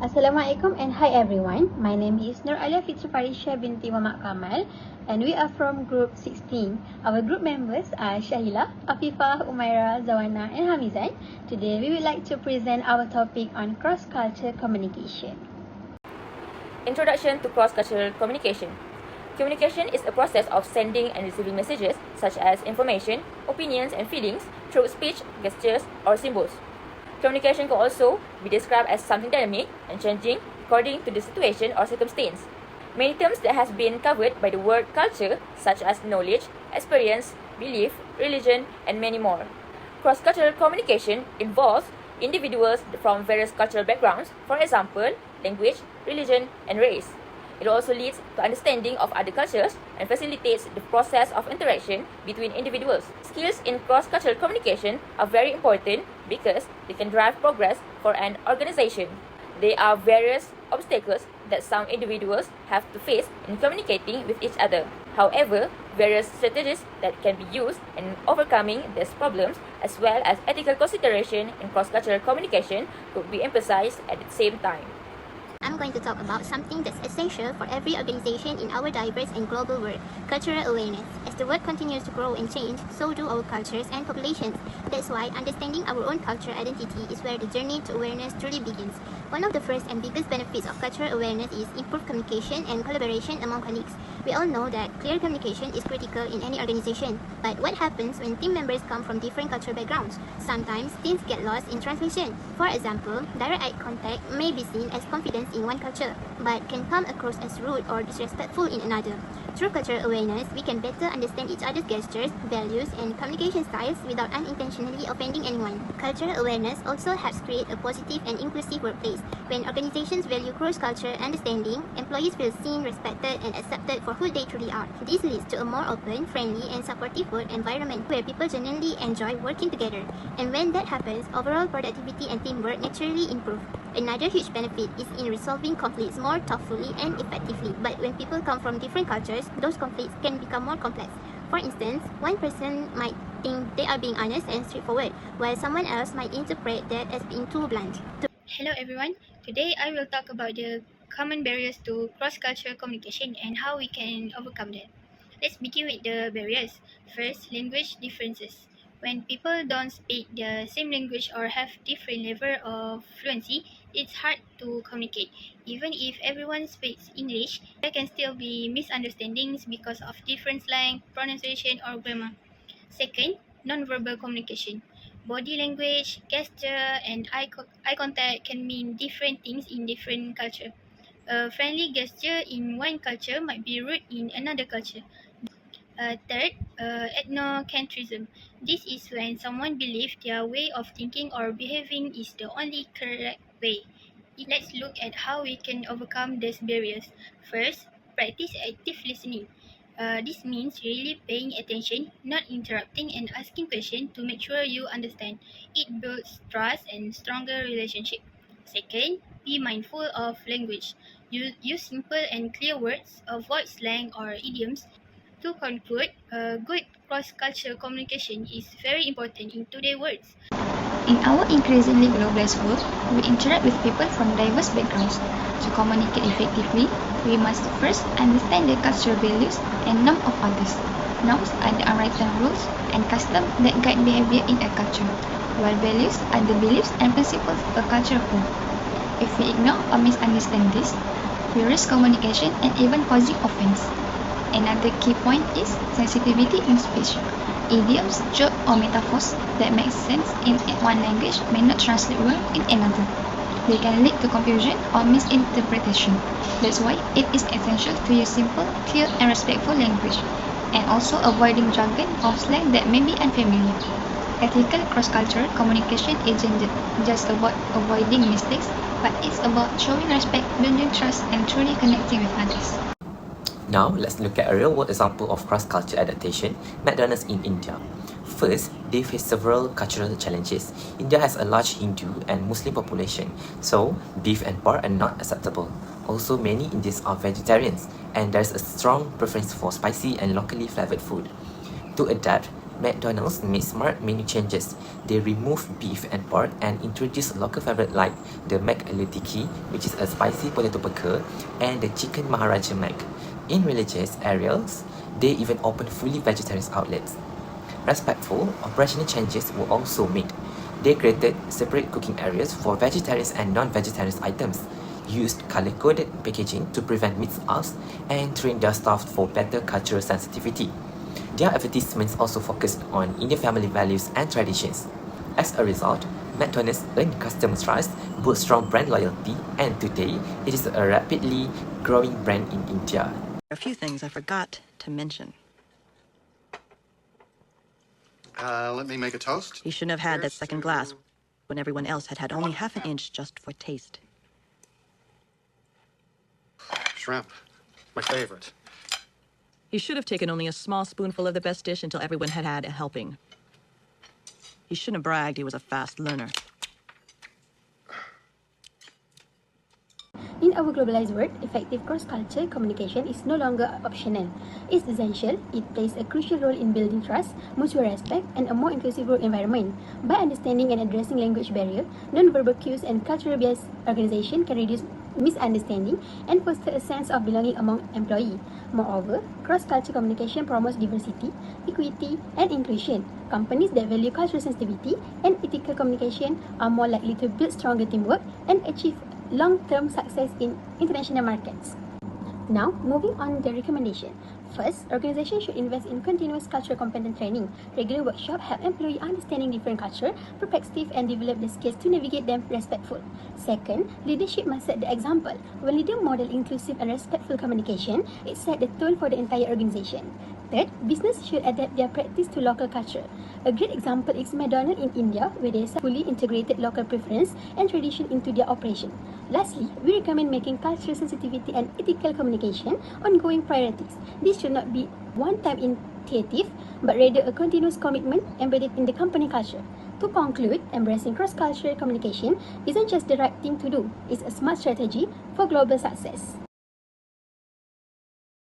Assalamualaikum and hi everyone. My name is Nur Alia Fitri Farisha binti Muhammad Kamal and we are from group 16. Our group members are Shahila, Afifah, Umaira, Zawana and Hamizan. Today we would like to present our topic on cross-cultural communication. Introduction to cross-cultural communication. Communication is a process of sending and receiving messages such as information, opinions and feelings through speech, gestures or symbols. Communication can also be described as something dynamic and changing according to the situation or circumstance. Many terms that has been covered by the word culture such as knowledge, experience, belief, religion and many more. Cross-cultural communication involves individuals from various cultural backgrounds, for example, language, religion and race. It also leads to understanding of other cultures and facilitates the process of interaction between individuals. Skills in cross-cultural communication are very important because they can drive progress for an organization. There are various obstacles that some individuals have to face in communicating with each other. However, various strategies that can be used in overcoming these problems as well as ethical consideration in cross-cultural communication could be emphasized at the same time. I'm going to talk about something that's essential for every organization in our diverse and global world, cultural awareness. As the world continues to grow and change, so do our cultures and populations. That's why understanding our own cultural identity is where the journey to awareness truly begins. One of the first and biggest benefits of cultural awareness is improved communication and collaboration among colleagues. We all know that clear communication is critical in any organization. But what happens when team members come from different cultural backgrounds? Sometimes things get lost in translation. For example, direct eye contact may be seen as confidence in one culture, but can come across as rude or disrespectful in another. Through cultural awareness, we can better understand each other's gestures, values, and communication styles without unintentionally offending anyone. Cultural awareness also helps create a positive and inclusive workplace. When organizations value cross-cultural understanding, employees feel seen, respected, and accepted for who they truly are. This leads to a more open, friendly, and supportive work environment where people genuinely enjoy working together. And when that happens, overall productivity and teamwork naturally improve. Another huge benefit is in resolving conflicts more thoughtfully and effectively. But when people come from different cultures, those conflicts can become more complex. For instance, one person might think they are being honest and straightforward, while someone else might interpret that as being too blunt. Hello everyone, today I will talk about the common barriers to cross-cultural communication and how we can overcome them. Let's begin with the barriers. First, language differences. When people don't speak the same language or have different level of fluency, it's hard to communicate. Even if everyone speaks English, there can still be misunderstandings because of different slang, pronunciation or grammar. Second, non-verbal communication. Body language, gesture, and eye contact can mean different things in different cultures. A friendly gesture in one culture might be rude in another culture. Third, ethnocentrism. This is when someone believes their way of thinking or behaving is the only correct way. Let's look at how we can overcome these barriers. First, practice active listening. This means really paying attention, not interrupting and asking questions to make sure you understand. It builds trust and stronger relationship. Second, be mindful of language. Use simple and clear words, avoid slang or idioms. To conclude, good cross-cultural communication is very important in today's world. In our increasingly globalized world, we interact with people from diverse backgrounds. To communicate effectively, we must first understand the cultural values and norms of others. Norms are the unwritten rules and customs that guide behavior in a culture, while values are the beliefs and principles a culture holds. If we ignore or misunderstand this, we risk communication and even causing offense. Another key point is sensitivity in speech. Idioms, jokes, or metaphors that make sense in one language may not translate well in another. They can lead to confusion or misinterpretation. That's why it is essential to use simple, clear, and respectful language, and also avoiding jargon or slang that may be unfamiliar. Ethical cross-cultural communication isn't just about avoiding mistakes, but it's about showing respect, building trust, and truly connecting with others. Now, let's look at a real-world example of cross-culture adaptation, McDonald's in India. First, they face several cultural challenges. India has a large Hindu and Muslim population, so beef and pork are not acceptable. Also, many Indians are vegetarians, and there's a strong preference for spicy and locally flavored food. To adapt, McDonald's made smart menu changes. They removed beef and pork and introduced local favorite like the McAloo Tikki, which is a spicy potato burger, and the chicken Maharaja Mac. In religious areas, they even opened fully vegetarian outlets. Respectful operational changes were also made. They created separate cooking areas for vegetarians and non-vegetarian items, used color-coded packaging to prevent mix-ups, and trained their staff for better cultural sensitivity. Their advertisements also focused on Indian family values and traditions. As a result, McDonald's earned customer trust, built strong brand loyalty, and today it is a rapidly growing brand in India. A few things I forgot to mention. Let me make a toast. He shouldn't have had that second glass when everyone else had had only half an inch just for taste. Shrimp. My favorite. He should have taken only a small spoonful of the best dish until everyone had had a helping. He shouldn't have bragged he was a fast learner. In our globalized world, effective cross-cultural communication is no longer optional. It's essential. It plays a crucial role in building trust, mutual respect, and a more inclusive work environment. By understanding and addressing language barrier, non-verbal cues, and cultural bias, organization can reduce misunderstanding and foster a sense of belonging among employees. Moreover, cross-cultural communication promotes diversity, equity, and inclusion. Companies that value cultural sensitivity and ethical communication are more likely to build stronger teamwork and achieve long-term success in international markets. Now, moving on the recommendation. First, organizations should invest in continuous cultural competence training. Regular workshops help employees understanding different culture, perspectives, and develop the skills to navigate them respectful. Second, leadership must set the example. When leaders model inclusive and respectful communication, it sets the tone for the entire organization. Third, business should adapt their practice to local culture. A great example is McDonald's in India, where they fully integrated local preference and tradition into their operation. Lastly, we recommend making cultural sensitivity and ethical communication ongoing priorities. This should not be one-time initiative, but rather a continuous commitment embedded in the company culture. To conclude, embracing cross-cultural communication isn't just the right thing to do, it's a smart strategy for global success.